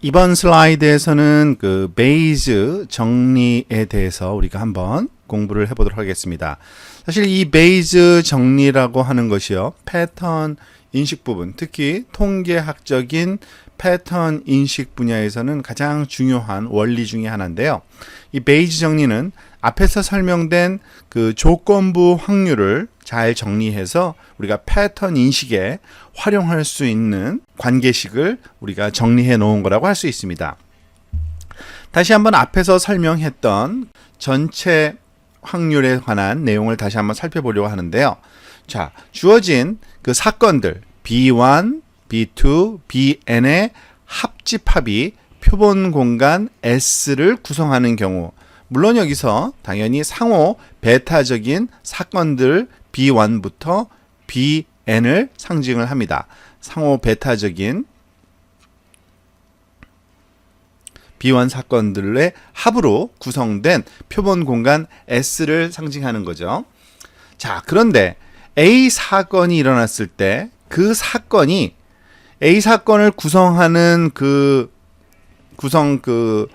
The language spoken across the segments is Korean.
이번 슬라이드에서는 그 베이즈 정리에 대해서 우리가 한번 공부를 해보도록 하겠습니다. 사실 이 베이즈 정리라고 하는 것이요, 패턴 인식 부분, 특히 통계학적인 패턴 인식 분야에서는 가장 중요한 원리 중에 하나인데요. 이 베이즈 정리는 앞에서 설명된 그 조건부 확률을 잘 정리해서 우리가 패턴 인식에 활용할 수 있는 관계식을 우리가 정리해 놓은 거라고 할 수 있습니다. 다시 한번 앞에서 설명했던 전체 확률에 관한 내용을 다시 한번 살펴보려고 하는데요. 자, 주어진 그 사건들 B1, B2, Bn의 합집합이 표본 공간 S를 구성하는 경우, 물론 여기서 당연히 상호 베타적인 사건들 B1부터 Bn을 상징을 합니다. 상호 베타적인 B1 사건들의 합으로 구성된 표본 공간 S를 상징하는 거죠. 자, 그런데 A 사건이 일어났을 때 그 사건이 A 사건을 구성하는 그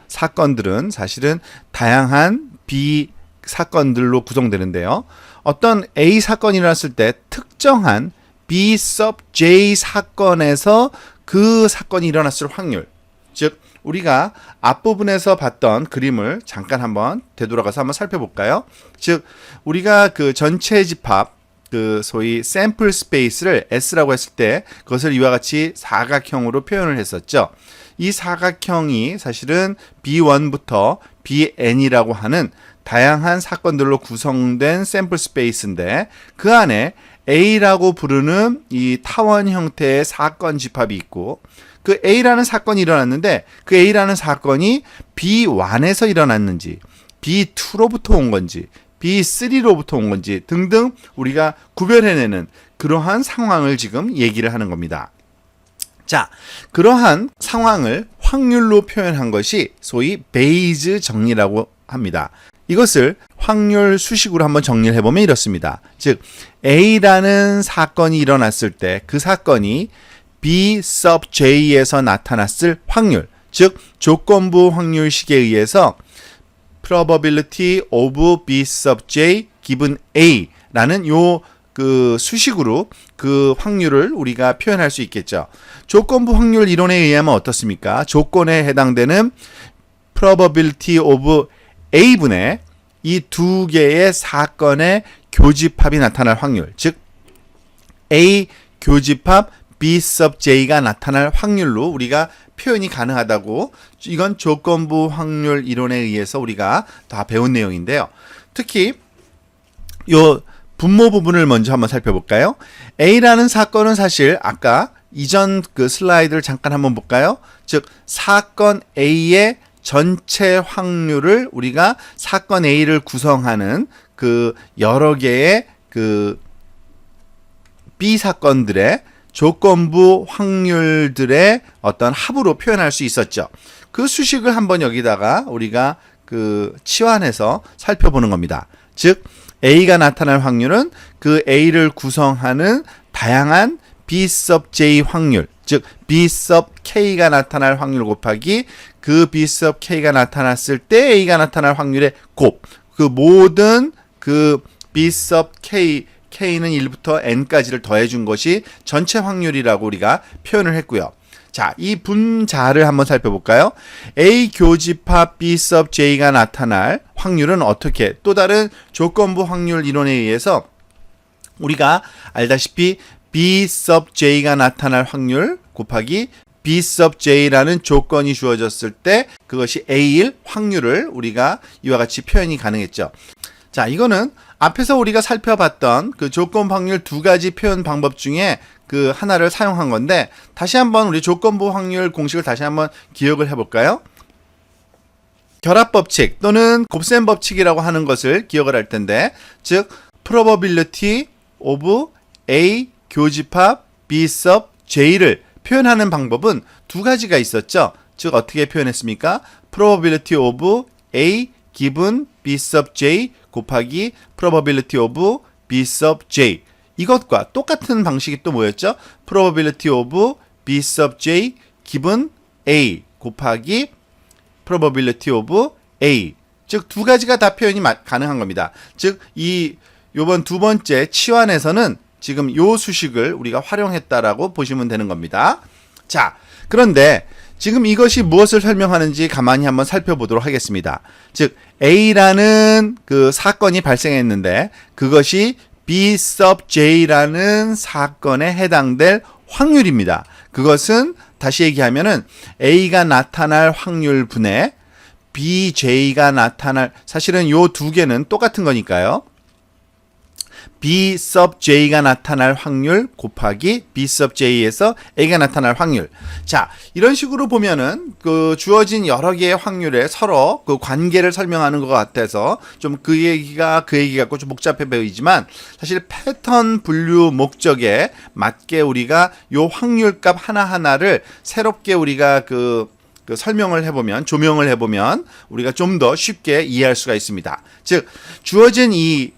사건들은 사실은 다양한 B 사건들로 구성되는데요. 어떤 A 사건이 일어났을 때 특정한 B sub J 사건에서 그 사건이 일어났을 확률, 즉 우리가 앞부분에서 봤던 그림을 잠깐 한번 되돌아가서 한번 살펴볼까요? 즉 우리가 그 전체 집합, 그 소위 샘플 스페이스를 S라고 했을 때 그것을 이와 같이 사각형으로 표현을 했었죠. 이 사각형이 사실은 B1부터 Bn이라고 하는 다양한 사건들로 구성된 샘플 스페이스인데, 그 안에 A라고 부르는 이 타원 형태의 사건 집합이 있고, 그 A라는 사건이 일어났는데 그 A라는 사건이 B1에서 일어났는지, B2로부터 온 건지, B3로부터 온 건지 등등 우리가 구별해내는 그러한 상황을 지금 얘기를 하는 겁니다. 자, 그러한 상황을 확률로 표현한 것이 소위 베이즈 정리라고 합니다. 이것을 확률 수식으로 한번 정리를 해보면 이렇습니다. 즉 A라는 사건이 일어났을 때 그 사건이 B sub J에서 나타났을 확률, 즉 조건부 확률식에 의해서 probability of B sub J given A라는 그 수식으로 그 확률을 우리가 표현할 수 있겠죠. 조건부 확률 이론에 의하면 어떻습니까? 조건에 해당되는 probability of A분의 이 두 개의 사건의 교집합이 나타날 확률, 즉 A 교집합 B sub J가 나타날 확률로 우리가 표현이 가능하다고, 이건 조건부 확률 이론에 의해서 우리가 다 배운 내용인데요. 특히 요 분모 부분을 먼저 한번 살펴볼까요? A라는 사건은 사실 아까 이전 그 슬라이드를 잠깐 한번 볼까요? 즉 사건 A의 전체 확률을 우리가 사건 A를 구성하는 그 여러 개의 그 B 사건들의 조건부 확률들의 어떤 합으로 표현할 수 있었죠. 그 수식을 한번 여기다가 우리가 그 치환해서 살펴보는 겁니다. 즉 A가 나타날 확률은 그 A를 구성하는 다양한 B sub J 확률, 즉 B sub K가 나타날 확률 곱하기 그 B sub K가 나타났을 때 A가 나타날 확률의 곱, 그 모든 그 B sub K는 1부터 N까지를 더해준 것이 전체 확률이라고 우리가 표현을 했고요. 자, 이 분자를 한번 살펴볼까요? A 교집합 B sub J가 나타날 확률은 어떻게, 또 다른 조건부 확률 이론에 의해서 우리가 알다시피 B sub J가 나타날 확률 곱하기 B sub J라는 조건이 주어졌을 때 그것이 A일 확률을 우리가 이와 같이 표현이 가능했죠. 자, 이거는 앞에서 우리가 살펴봤던 그 조건부 확률 두 가지 표현 방법 중에 그 하나를 사용한 건데, 다시 한번 우리 조건부 확률 공식을 다시 한번 기억을 해볼까요? 결합법칙 또는 곱셈 법칙이라고 하는 것을 기억을 할 텐데, 즉 probability of A 교집합 B sub J를 표현하는 방법은 두 가지가 있었죠. 즉 어떻게 표현했습니까? probability of A given B sub J 곱하기 probability of B sub J, 이것과 똑같은 방식이 또 뭐였죠? probability of B sub J given A 곱하기 probability of A. 즉 두 가지가 다 표현이 가능한 겁니다. 즉 요번 두 번째 치환에서는 지금 요 수식을 우리가 활용했다라고 보시면 되는 겁니다. 자, 그런데 지금 이것이 무엇을 설명하는지 가만히 한번 살펴보도록 하겠습니다. 즉 A라는 그 사건이 발생했는데 그것이 B sub J라는 사건에 해당될 확률입니다. 그것은 다시 얘기하면은 A가 나타날 확률 분의 BJ가 나타날, 사실은 요 두 개는 똑같은 거니까요. B sub J가 나타날 확률 곱하기 B sub J에서 A가 나타날 확률. 자, 이런 식으로 보면은 그 주어진 여러 개의 확률에 서로 그 관계를 설명하는 것 같아서 좀 그 얘기가 갖고 좀 복잡해 보이지만 사실 패턴 분류 목적에 맞게 우리가 요 확률값 하나하나를 새롭게 우리가 그 설명을 해보면, 조명을 해보면 우리가 좀 더 쉽게 이해할 수가 있습니다. 즉 주어진 이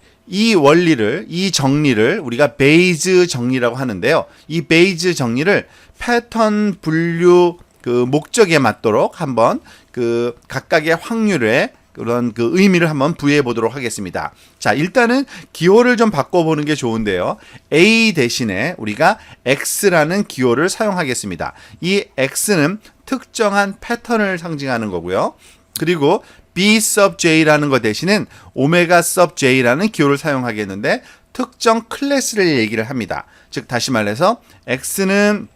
원리를, 이 정리를 우리가 베이즈 정리라고 하는데요. 이 베이즈 정리를 패턴 분류 그 목적에 맞도록 한번 그 각각의 확률에 그런 그 의미를 한번 부여해 보도록 하겠습니다. 자, 일단은 기호를 좀 바꿔보는 게 좋은데요. A 대신에 우리가 X라는 기호를 사용하겠습니다. 이 X는 특정한 패턴을 상징하는 거고요. 그리고 B sub J라는 것 대신엔 오메가 sub J라는 기호를 사용하겠는데 특정 클래스를 얘기를 합니다. 즉 다시 말해서 X는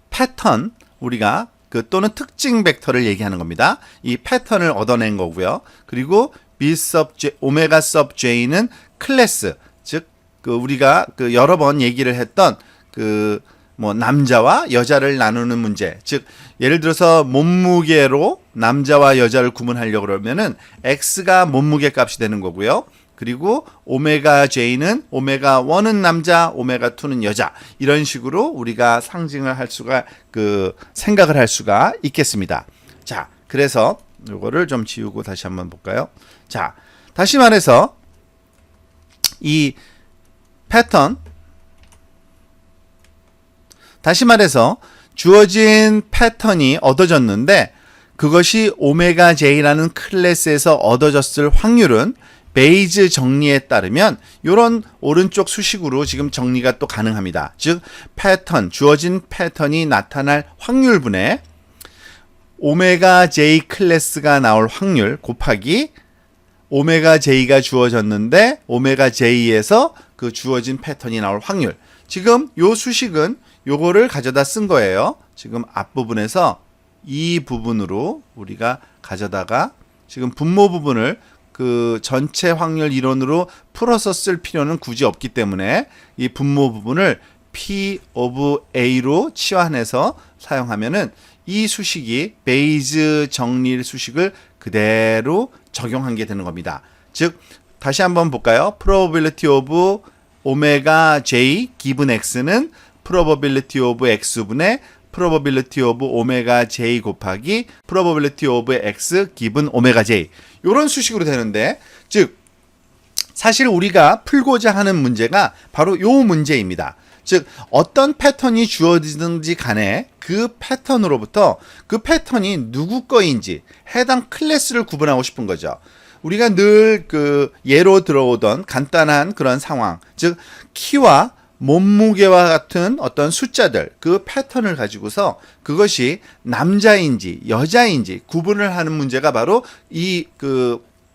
패턴, 우리가 또는 특징 벡터를 얘기하는 겁니다. 이 패턴을 얻어낸 거고요. 그리고 B sub J, 오메가 sub J는 클래스, 즉 우리가 여러 번 얘기를 했던 남자와 여자를 나누는 문제. 즉, 예를 들어서 몸무게로 남자와 여자를 구분하려고 그러면은 X가 몸무게 값이 되는 거고요. 그리고 오메가 J는 오메가 1은 남자, 오메가 2는 여자. 이런 식으로 우리가 상징을 할 수가, 생각을 할 수가 있겠습니다. 자, 그래서 요거를 좀 지우고 다시 한번 볼까요? 자, 다시 말해서 이 패턴, 다시 말해서 주어진 패턴이 얻어졌는데 그것이 오메가 J라는 클래스에서 얻어졌을 확률은 베이즈 정리에 따르면 이런 오른쪽 수식으로 지금 정리가 또 가능합니다. 즉 패턴, 주어진 패턴이 나타날 확률분의 오메가 J 클래스가 나올 확률 곱하기 오메가 J가 주어졌는데 오메가 J에서 그 주어진 패턴이 나올 확률. 지금 요 수식은 요거를 가져다 쓴 거예요. 지금 앞부분에서 이 부분으로 우리가 가져다가 지금 분모 부분을 그 전체 확률 이론으로 풀어서 쓸 필요는 굳이 없기 때문에 이 분모 부분을 P of A로 치환해서 사용하면은 이 수식이 베이즈 정리 수식을 그대로 적용한 게 되는 겁니다. 즉 다시 한번 볼까요? probability of 오메가 J given X는 probability of X분의 probability of 오메가 J 곱하기 probability of X given 오메가 J. 이런 수식으로 되는데, 즉 사실 우리가 풀고자 하는 문제가 바로 요 문제입니다. 즉 어떤 패턴이 주어지든지 간에 그 패턴으로부터 그 패턴이 누구 거인지 해당 클래스를 구분하고 싶은 거죠. 우리가 늘 예로 들어오던 간단한 그런 상황, 즉 키와 몸무게와 같은 어떤 숫자들, 그 패턴을 가지고서 그것이 남자인지 여자인지 구분을 하는 문제가 바로 이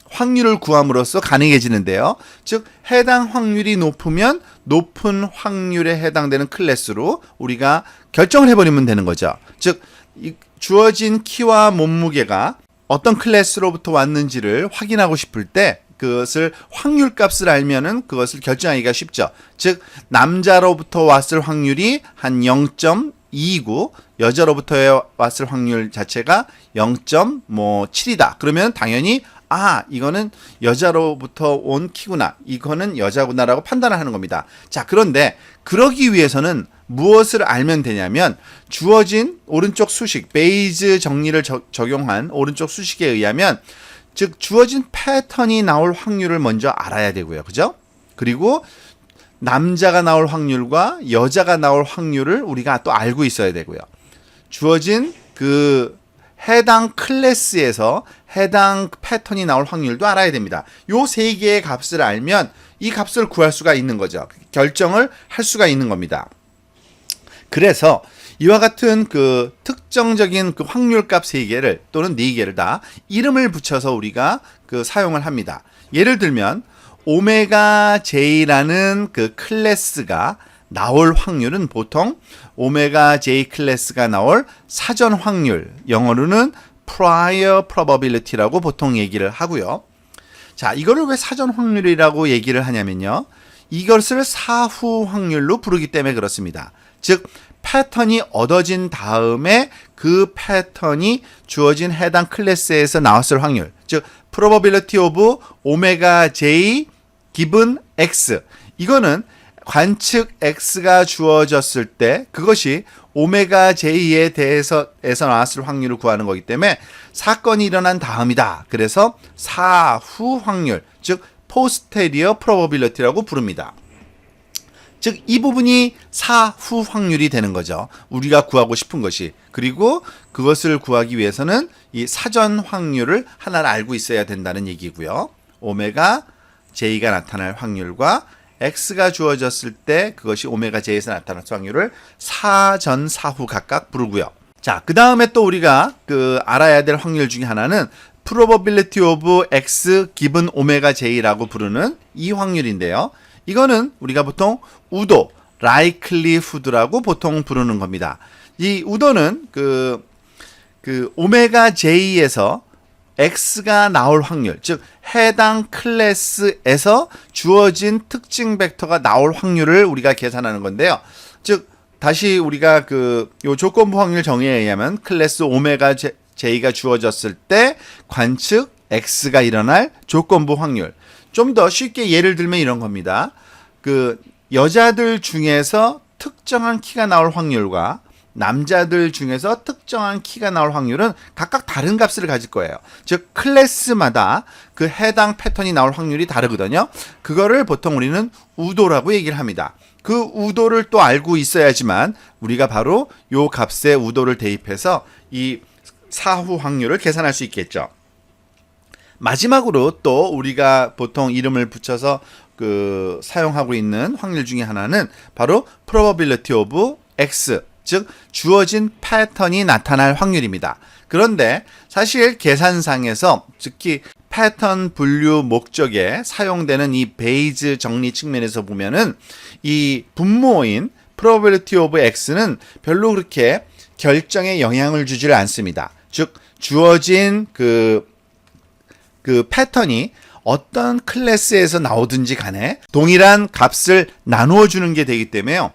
확률을 구함으로써 가능해지는데요. 즉 해당 확률이 높으면 높은 확률에 해당되는 클래스로 우리가 결정을 해버리면 되는 거죠. 즉 주어진 키와 몸무게가 어떤 클래스로부터 왔는지를 확인하고 싶을 때 그것을 확률값을 알면은 그것을 결정하기가 쉽죠. 즉 남자로부터 왔을 확률이 한 0.2고 여자로부터 왔을 확률 자체가 0.7이다. 그러면 당연히 이거는 여자로부터 온 키구나, 이거는 여자구나라고 판단을 하는 겁니다. 자, 그런데 그러기 위해서는 무엇을 알면 되냐면 주어진 오른쪽 수식, 베이즈 정리를 적용한 오른쪽 수식에 의하면 즉 주어진 패턴이 나올 확률을 먼저 알아야 되고요. 그죠? 그리고 남자가 나올 확률과 여자가 나올 확률을 우리가 또 알고 있어야 되고요. 주어진 해당 클래스에서 해당 패턴이 나올 확률도 알아야 됩니다. 요 세 개의 값을 알면 이 값을 구할 수가 있는 거죠. 결정을 할 수가 있는 겁니다. 그래서 이와 같은 그 특정적인 그 확률값 3개를 또는 4개를 다 이름을 붙여서 우리가 그 사용을 합니다. 예를 들면 오메가 J라는 그 클래스가 나올 확률은 보통 오메가 J 클래스가 나올 사전 확률, 영어로는 prior probability라고 보통 얘기를 하고요. 자, 이거를 왜 사전 확률이라고 얘기를 하냐면요. 이것을 사후 확률로 부르기 때문에 그렇습니다. 즉 패턴이 얻어진 다음에 그 패턴이 주어진 해당 클래스에서 나왔을 확률, 즉 probability of omega j given x, 이거는 관측 x가 주어졌을 때 그것이 오메가 j에 대해서 나왔을 확률을 구하는 거기 때문에 사건이 일어난 다음이다. 그래서 사후 확률, 즉 posterior probability라고 부릅니다. 즉 이 부분이 사후 확률이 되는 거죠. 우리가 구하고 싶은 것이. 그리고 그것을 구하기 위해서는 이 사전 확률을 하나를 알고 있어야 된다는 얘기고요. 오메가 j가 나타날 확률과 x가 주어졌을 때 그것이 오메가 j에서 나타날 확률을 사전 사후 각각 부르고요. 자, 그 다음에 또 우리가 그 알아야 될 확률 중에 하나는 probability of x given 오메가 j라고 부르는 이 확률인데요. 이거는 우리가 보통 우도, likelihood라고 보통 부르는 겁니다. 이 우도는 그 오메가 j에서 x가 나올 확률, 즉 해당 클래스에서 주어진 특징 벡터가 나올 확률을 우리가 계산하는 건데요. 즉 다시 우리가 요 조건부 확률 정의에 의하면 클래스 오메가 j가 주어졌을 때 관측 x가 일어날 조건부 확률. 좀 더 쉽게 예를 들면 이런 겁니다. 여자들 중에서 특정한 키가 나올 확률과 남자들 중에서 특정한 키가 나올 확률은 각각 다른 값을 가질 거예요. 즉 클래스마다 그 해당 패턴이 나올 확률이 다르거든요. 그거를 보통 우리는 우도라고 얘기를 합니다. 그 우도를 또 알고 있어야지만 우리가 바로 요 값에 우도를 대입해서 이 사후 확률을 계산할 수 있겠죠. 마지막으로 또 우리가 보통 이름을 붙여서 사용하고 있는 확률 중에 하나는 바로 probability of x, 즉 주어진 패턴이 나타날 확률입니다. 그런데 사실 계산상에서 특히 패턴 분류 목적에 사용되는 이 베이즈 정리 측면에서 보면은 이 분모인 probability of x는 별로 그렇게 결정에 영향을 주지를 않습니다. 즉 주어진 그 패턴이 어떤 클래스에서 나오든지 간에 동일한 값을 나누어 주는 게 되기 때문에요.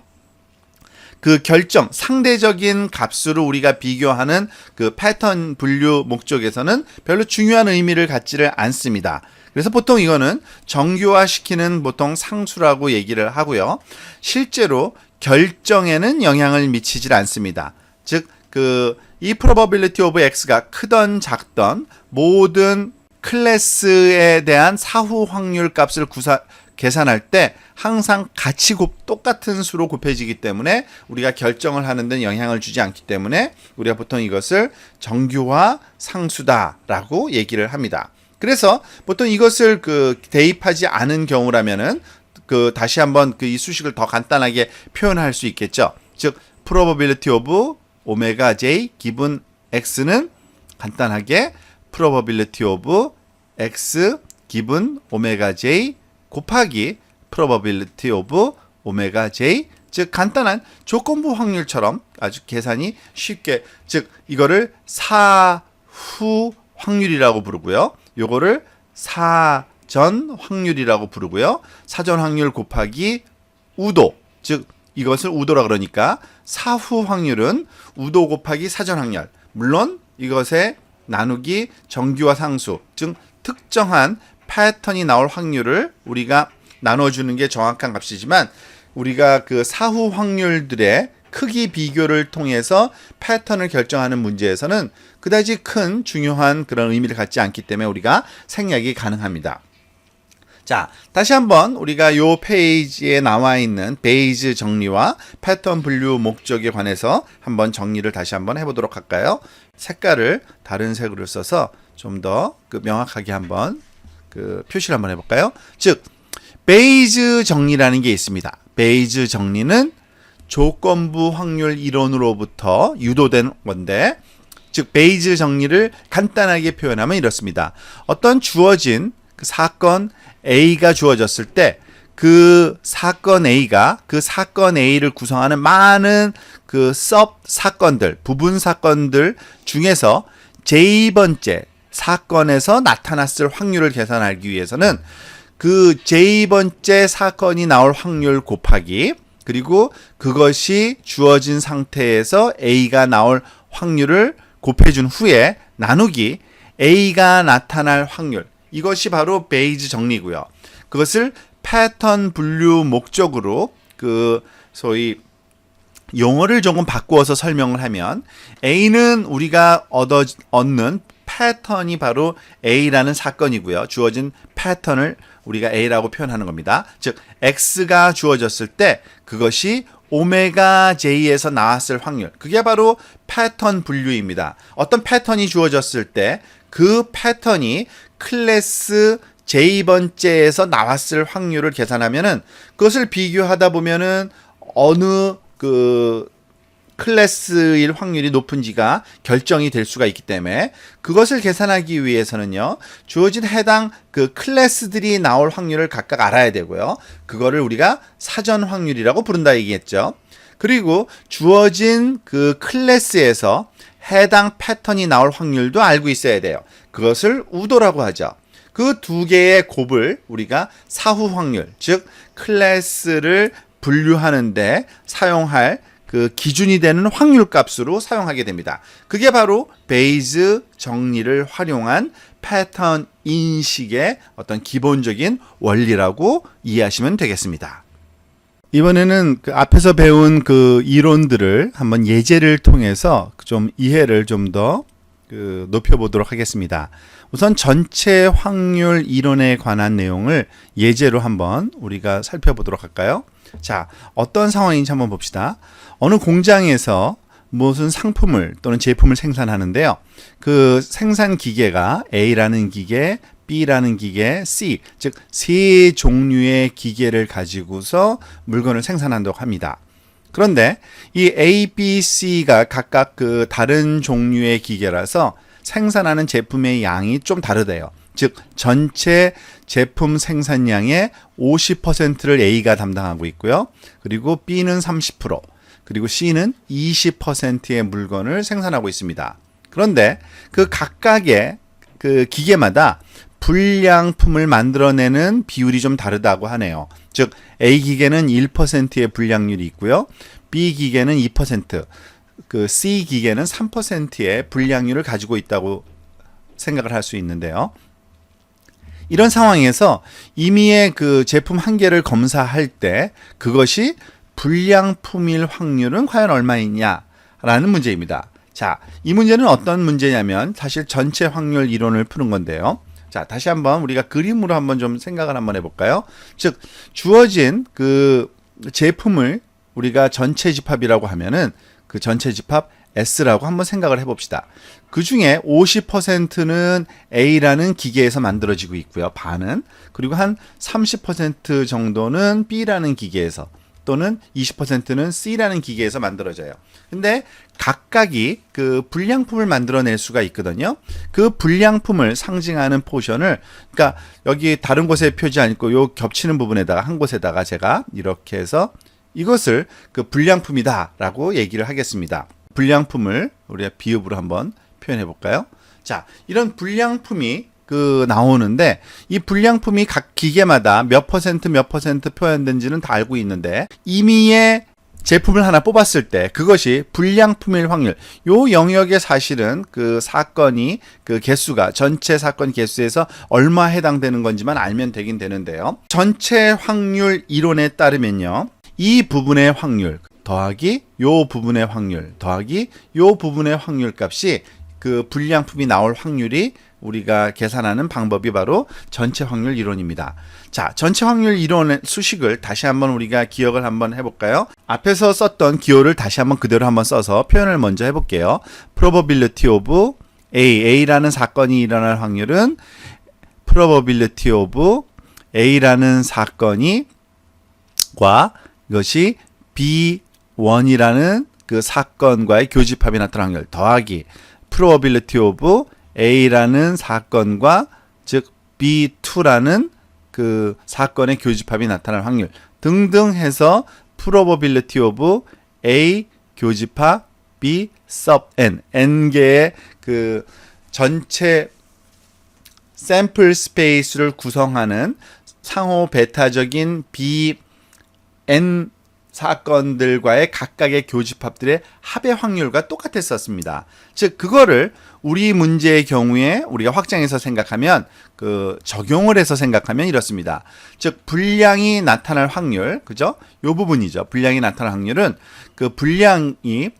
그 결정, 상대적인 값으로 우리가 비교하는 그 패턴 분류 목적에서는 별로 중요한 의미를 갖지를 않습니다. 그래서 보통 이거는 정교화시키는 보통 상수라고 얘기를 하고요. 실제로 결정에는 영향을 미치질 않습니다. 즉, 이 probability of x가 크던 작던 모든 클래스에 대한 사후 확률 값을 계산할 때 항상 같이 똑같은 수로 곱해지기 때문에 우리가 결정을 하는 데는 영향을 주지 않기 때문에 우리가 보통 이것을 정교화 상수다라고 얘기를 합니다. 그래서 보통 이것을 대입하지 않은 경우라면은 다시 한번 이 수식을 더 간단하게 표현할 수 있겠죠. 즉 probability of 오메가 j given x는 간단하게 probability of x given 오메가 j 곱하기 probability of 오메가 j, 즉 간단한 조건부 확률처럼 아주 계산이 쉽게, 즉 이거를 사후 확률이라고 부르고요. 요거를 사전 확률이라고 부르고요. 사전 확률 곱하기 우도, 즉 이것을 우도라 그러니까 사후 확률은 우도 곱하기 사전 확률. 물론 이것의 나누기 정규화 상수, 즉 특정한 패턴이 나올 확률을 우리가 나눠주는 게 정확한 값이지만 우리가 사후 확률들의 크기 비교를 통해서 패턴을 결정하는 문제에서는 그다지 큰 중요한 그런 의미를 갖지 않기 때문에 우리가 생략이 가능합니다. 자, 다시 한번 우리가 요 페이지에 나와 있는 베이즈 정리와 패턴 분류 목적에 관해서 한번 정리를 다시 한번 해보도록 할까요? 색깔을 다른 색으로 써서 좀 더 명확하게 한번 표시를 한번 해볼까요? 즉, 베이즈 정리라는 게 있습니다. 베이즈 정리는 조건부 확률 이론으로부터 유도된 건데, 즉 베이즈 정리를 간단하게 표현하면 이렇습니다. 어떤 주어진 사건 A가 주어졌을 때 그 사건 A가 그 사건 A를 구성하는 많은 섭 사건들, 부분 사건들 중에서 J번째 사건에서 나타났을 확률을 계산하기 위해서는 그 J번째 사건이 나올 확률 곱하기, 그리고 그것이 주어진 상태에서 A가 나올 확률을 곱해준 후에 나누기 A가 나타날 확률, 이것이 바로 베이즈 정리고요. 그것을 패턴 분류 목적으로 소위 용어를 조금 바꾸어서 설명을 하면, A는 우리가 얻는 패턴이 바로 A라는 사건이고요. 주어진 패턴을 우리가 A라고 표현하는 겁니다. 즉 X가 주어졌을 때 그것이 오메가 J에서 나왔을 확률, 그게 바로 패턴 분류입니다. 어떤 패턴이 주어졌을 때 그 패턴이 클래스 J번째에서 나왔을 확률을 계산하면은 그것을 비교하다 보면은 어느 클래스일 확률이 높은지가 결정이 될 수가 있기 때문에, 그것을 계산하기 위해서는요, 주어진 해당 클래스들이 나올 확률을 각각 알아야 되고요. 그거를 우리가 사전 확률이라고 부른다 얘기했죠. 그리고 주어진 클래스에서 해당 패턴이 나올 확률도 알고 있어야 돼요. 그것을 우도라고 하죠. 그 두 개의 곱을 우리가 사후 확률, 즉 클래스를 분류하는데 사용할 기준이 되는 확률 값으로 사용하게 됩니다. 그게 바로 베이즈 정리를 활용한 패턴 인식의 어떤 기본적인 원리라고 이해하시면 되겠습니다. 이번에는 앞에서 배운 이론들을 한번 예제를 통해서 좀 이해를 좀 더 높여보도록 하겠습니다. 우선 전체 확률 이론에 관한 내용을 예제로 한번 우리가 살펴보도록 할까요? 자, 어떤 상황인지 한번 봅시다. 어느 공장에서 무슨 상품을 또는 제품을 생산하는데요. 그 생산 기계가 A라는 기계, B라는 기계, C, 즉 세 종류의 기계를 가지고서 물건을 생산한다고 합니다. 그런데 이 A, B, C가 각각 다른 종류의 기계라서 생산하는 제품의 양이 좀 다르대요. 즉 전체 제품 생산량의 50%를 A가 담당하고 있고요. 그리고 B는 30%, 그리고 C는 20%의 물건을 생산하고 있습니다. 그런데 각각의 기계마다 불량품을 만들어내는 비율이 좀 다르다고 하네요. 즉 A 기계는 1%의 불량률이 있고요. B 기계는 2%, C 기계는 3%의 불량률을 가지고 있다고 생각을 할 수 있는데요. 이런 상황에서 임의의 제품 한 개를 검사할 때 그것이 불량품일 확률은 과연 얼마이냐라는 문제입니다. 자, 이 문제는 어떤 문제냐면 사실 전체 확률 이론을 푸는 건데요. 자, 다시 한번 우리가 그림으로 한번 좀 생각을 한번 해볼까요? 즉, 주어진 제품을 우리가 전체 집합이라고 하면은 그 전체 집합 S라고 한번 생각을 해봅시다. 그 중에 50%는 A라는 기계에서 만들어지고 있고요. 반은. 그리고 한 30% 정도는 B라는 기계에서, 또는 20%는 C라는 기계에서 만들어져요. 근데 각각이 불량품을 만들어낼 수가 있거든요. 그 불량품을 상징하는 포션을, 그러니까 여기 다른 곳에 표지 않고 요 겹치는 부분에다가 한 곳에다가 제가 이렇게 해서 이것을 불량품이다라고 얘기를 하겠습니다. 불량품을 우리가 비읍으로 한번 표현해 볼까요? 자, 이런 불량품이 나오는데 이 불량품이 각 기계마다 몇 퍼센트 표현된지는 다 알고 있는데, 임의의 제품을 하나 뽑았을 때 그것이 불량품일 확률, 요 영역에 사실은 사건이 개수가 전체 사건 개수에서 얼마 해당되는 건지만 알면 되긴 되는데요. 전체 확률 이론에 따르면요, 이 부분의 확률 더하기 요 부분의 확률 더하기 요 부분의 확률 값이 불량품이 나올 확률이 우리가 계산하는 방법이 바로 전체 확률 이론입니다. 자, 전체 확률 이론의 수식을 다시 한번 우리가 기억을 한번 해볼까요? 앞에서 썼던 기호를 다시 한번 그대로 한번 써서 표현을 먼저 해볼게요. probability of A라는 사건이 일어날 확률은 probability of A라는 사건이 과 이것이 B1이라는 그 사건과의 교집합이 나타날 확률 더하기 probability of A라는 사건과 즉 B2라는 그 사건의 교집합이 나타날 확률 등등 해서 probability of A 교집합 B sub n n개의 그 전체 샘플 스페이스를 구성하는 상호 베타적인 Bn 사건들과의 각각의 교집합들의 합의 확률과 똑같았었습니다. 즉 그거를 우리 문제의 경우에 우리가 확장해서 생각하면 그 적용을 해서 생각하면 이렇습니다. 즉 분량이 나타날 확률, 그죠? 요 부분이죠. 분량이 나타날 확률은 그 분량이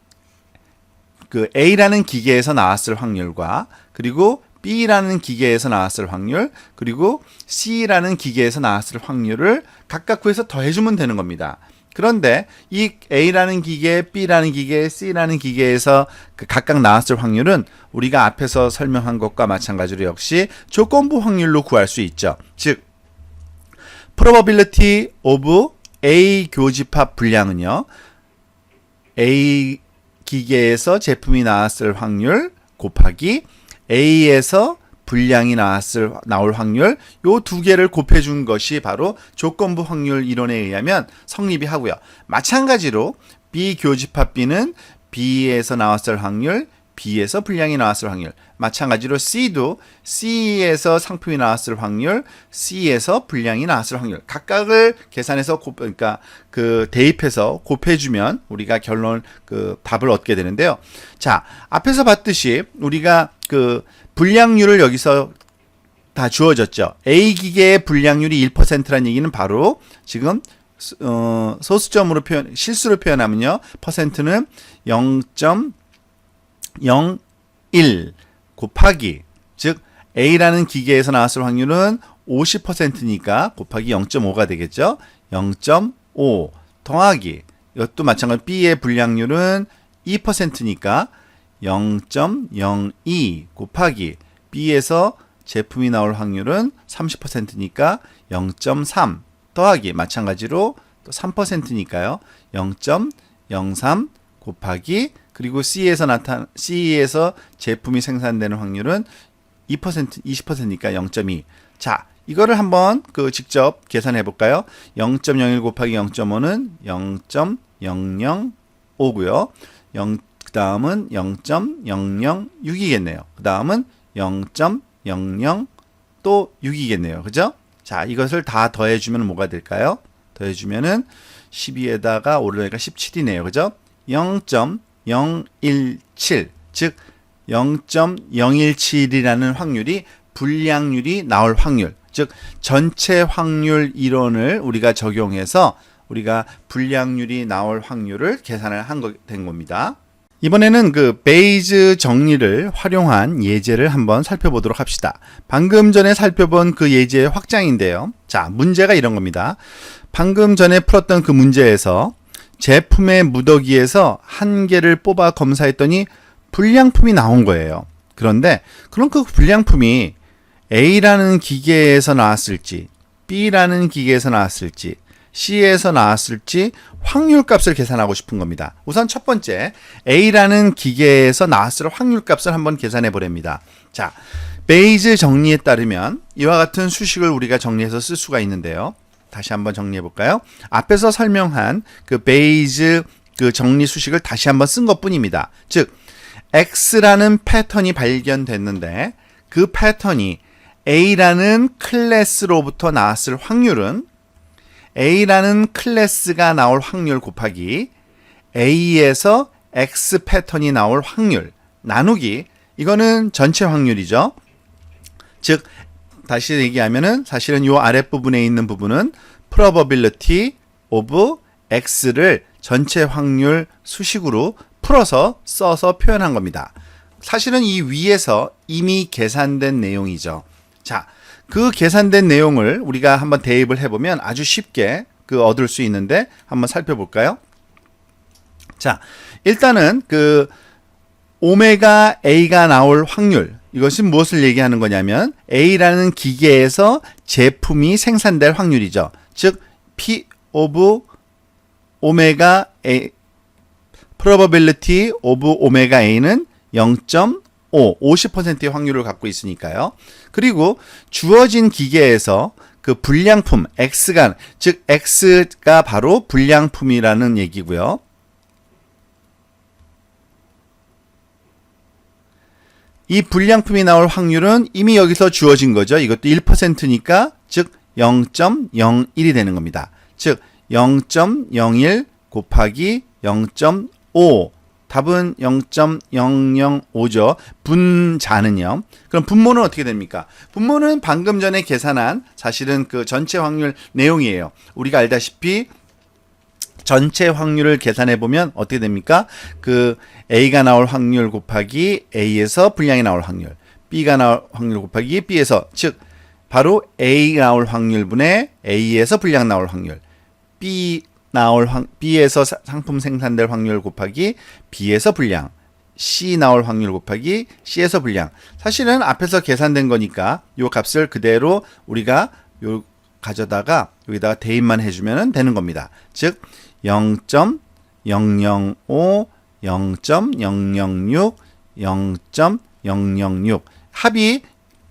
그 A라는 기계에서 나왔을 확률과 그리고 B라는 기계에서 나왔을 확률 그리고 C라는 기계에서 나왔을 확률을 각각 구해서 더해주면 되는 겁니다. 그런데 이 A라는 기계, B라는 기계, C라는 기계에서 그 각각 나왔을 확률은 우리가 앞에서 설명한 것과 마찬가지로 역시 조건부 확률로 구할 수 있죠. 즉 probability of A 교집합 분량은요. A 기계에서 제품이 나왔을 확률 곱하기 A에서 분량이 나올 확률 요 두 개를 곱해준 것이 바로 조건부 확률 이론에 의하면 성립이 하고요. 마찬가지로 B 교집합 B는 B에서 나왔을 확률, B에서 분량이 나왔을 확률. 마찬가지로 C도 C에서 상품이 나왔을 확률, C에서 분량이 나왔을 확률. 각각을 계산해서 그러니까 그 대입해서 곱해주면 우리가 결론 그 답을 얻게 되는데요. 자, 앞에서 봤듯이 우리가 그 분량률을 여기서 다 주어졌죠. A 기계의 분량률이 1%라는 얘기는 바로 지금 소수점으로 실수로 표현하면요. 퍼센트는 0.01 곱하기 즉 A라는 기계에서 나왔을 확률은 50%니까 곱하기 0.5가 되겠죠. 0.5 더하기 이것도 마찬가지로 B의 분량률은 2%니까 0.02 곱하기 B에서 제품이 나올 확률은 30%니까 0.3 더하기 마찬가지로 또 3%니까요. 0.03 곱하기 그리고 C에서 제품이 생산되는 확률은 20%니까 0.2. 자, 이거를 한번 그 직접 계산해 볼까요? 0.01 곱하기 0.5는 0.005고요. 그 다음은 0.006이겠네요. 그 다음은 0.00 또 6이겠네요. 그죠? 자, 이것을 다 더해주면 뭐가 될까요? 더해주면은 12에다가 5를 17이네요. 그죠? 0.017, 즉 0.017이라는 확률이 분량률이 나올 확률, 즉 전체 확률 이론을 우리가 적용해서 우리가 분량률이 나올 확률을 계산을 된 겁니다. 이번에는 그 베이즈 정리를 활용한 예제를 한번 살펴보도록 합시다. 방금 전에 살펴본 그 예제의 확장인데요. 자, 문제가 이런 겁니다. 방금 전에 풀었던 그 문제에서 제품의 무더기에서 한 개를 뽑아 검사했더니 불량품이 나온 거예요. 그런데 그럼 그 불량품이 A라는 기계에서 나왔을지 B라는 기계에서 나왔을지 C에서 나왔을지 확률값을 계산하고 싶은 겁니다. 우선 첫 번째 A라는 기계에서 나왔을 확률값을 한번 계산해 보렵니다. 자, 베이즈 정리에 따르면 이와 같은 수식을 우리가 정리해서 쓸 수가 있는데요. 다시 한번 정리해 볼까요? 앞에서 설명한 그 베이즈 그 정리 수식을 다시 한번 쓴 것뿐입니다. 즉 X라는 패턴이 발견됐는데 그 패턴이 A라는 클래스로부터 나왔을 확률은 A라는 클래스가 나올 확률 곱하기 A에서 X 패턴이 나올 확률 나누기 이거는 전체 확률이죠. 즉 다시 얘기하면은 사실은 이 아랫부분에 있는 부분은 probability of X를 전체 확률 수식으로 풀어서 써서 표현한 겁니다. 사실은 이 위에서 이미 계산된 내용이죠. 자, 그 계산된 내용을 우리가 한번 대입을 해보면 아주 쉽게 그 얻을 수 있는데 한번 살펴볼까요? 자, 일단은 그 오메가 A가 나올 확률, 이것은 무엇을 얘기하는 거냐면 A라는 기계에서 제품이 생산될 확률이죠. 즉 P of 오메가 A, probability of 오메가 A는 0.5, 50%의 확률을 갖고 있으니까요. 그리고 주어진 기계에서 그 불량품 X가, 즉 X가 바로 불량품이라는 얘기고요. 이 불량품이 나올 확률은 이미 여기서 주어진 거죠. 이것도 1%니까 즉 0.01이 되는 겁니다. 즉 0.01 곱하기 0.5, 답은 0.005죠. 분자는요. 그럼 분모는 어떻게 됩니까? 분모는 방금 전에 계산한 사실은 그 전체 확률 내용이에요. 우리가 알다시피 전체 확률을 계산해 보면 어떻게 됩니까? 그 A가 나올 확률 곱하기 A에서 분량이 나올 확률, B가 나올 확률 곱하기 B에서, 즉 바로 A 나올 확률분의 A에서 분량 나올 확률, B에서 상품 생산될 확률 곱하기 B에서 분량, C 나올 확률 곱하기 C에서 분량. 사실은 앞에서 계산된 거니까 이 값을 그대로 우리가 요 가져다가 여기다가 대입만 해주면 되는 겁니다. 즉 0.005, 0.006, 0.006 합이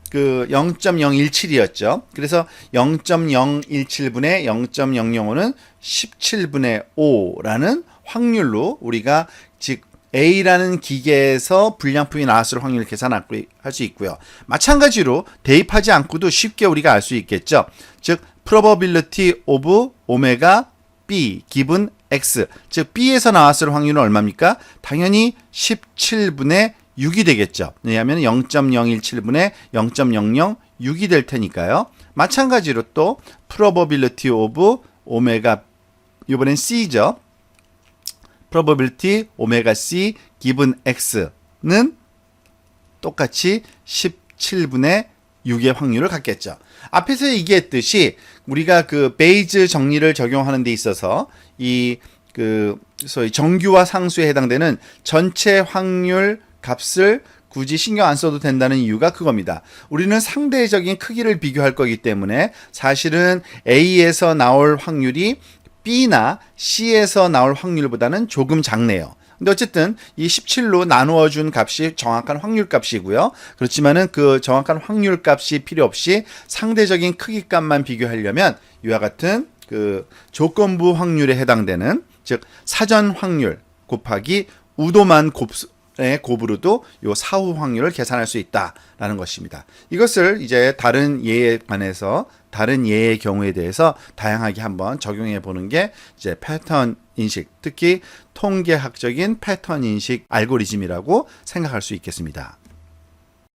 그 0.017이었죠. 그래서 0.017분의 0.005는 17분의 5라는 확률로 우리가 즉 A라는 기계에서 불량품이 나왔을 확률을 계산할 수 있고요. 마찬가지로 대입하지 않고도 쉽게 우리가 알 수 있겠죠. 즉 probability of 오메가 B 기분 X, 즉 B에서 나왔을 확률은 얼마입니까? 당연히 17분의 6이 되겠죠. 왜냐하면 0.017분의 0.006이 될 테니까요. 마찬가지로 또 probability of 오메가, 이번엔 C죠. probability 오메가 C 기분 X는 똑같이 17분의 6의 확률을 갖겠죠. 앞에서 얘기했듯이 우리가 그 베이즈 정리를 적용하는 데 있어서 이 그 소위 정규와 상수에 해당되는 전체 확률 값을 굳이 신경 안 써도 된다는 이유가 그겁니다. 우리는 상대적인 크기를 비교할 거기 때문에 사실은 A에서 나올 확률이 B나 C에서 나올 확률보다는 조금 작네요. 근데 어쨌든 이 17로 나누어 준 값이 정확한 확률 값이고요. 그렇지만은 그 정확한 확률 값이 필요 없이 상대적인 크기 값만 비교하려면 이와 같은 그 조건부 확률에 해당되는, 즉 사전 확률 곱하기 우도만 곱으로도 요 사후 확률을 계산할 수 있다라는 것입니다. 이것을 이제 다른 예에 관해서 다른 예의 경우에 대해서 다양하게 한번 적용해 보는 게 이제 패턴 인식, 특히 통계학적인 패턴 인식 알고리즘이라고 생각할 수 있겠습니다.